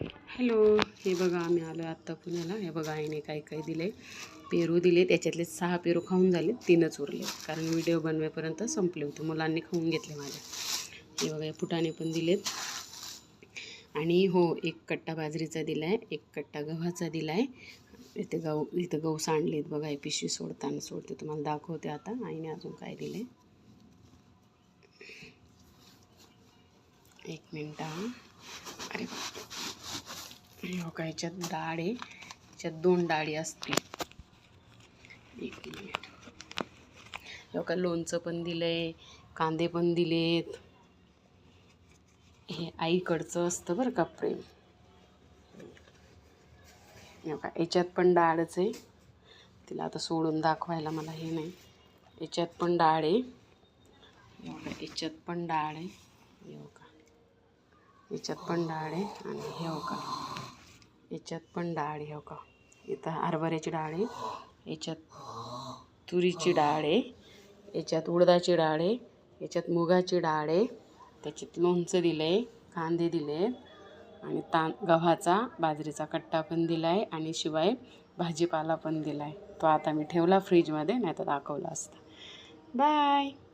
Hello, हे बघा आम्ही आलो आहे आत्ता पुण्याला. हे बघा आईने काय काय दिले. पेरू दिले, त्याच्यातले 6 पेरू खाऊन झाले, 3च उरले कारण व्हिडिओ बनवेपर्यंत संपले होते. मुलांनी खाऊन घेतले माझ्या. हे बघा फुटाणे पण दिलेत. आणि हो, 1 कट्टा बाजरीचा दिला आहे, 1 कट्टा गव्हाचा दिला आहे. इथं गहू सांडलेत बघा. हे पिशवी सोडते तुम्हाला दाखवते आता. आईने अजून काय दिले, 1 मिनटं हां. अरे हो का, ह्याच्यात डाळ आहे, ह्याच्यात 2 डाळी असतील. 1 मिनिट. हो का, लोणचं पण दिलं आहे, कांदे पण दिलेत. हे आईकडचं असतं बरं का प्रेम. हो का, याच्यात पण डाळच आहे. तिला आता सोडून दाखवायला मला हे नाही. याच्यात पण डाळ आहे. हो का, याच्यात पण डाळ आहे. हो का, याच्यात पण डाळ आहे. आणि हे हो का, याच्यात पण डाळ आहे. हो का, इथं हरभऱ्याची डाळ आहे, याच्यात तुरीची डाळ आहे, याच्यात उडदाची डाळ आहे, याच्यात मुगाची डाळ आहे. त्याच्यात लोणचं दिलं आहे, कांदे दिले आहेत आणि गव्हाचा बाजरीचा कट्टा पण दिला आहे. आणि शिवाय भाजीपाला पण दिला आहे. तो आता मी ठेवला फ्रीजमध्ये, नाही तर दाखवला असता. बाय.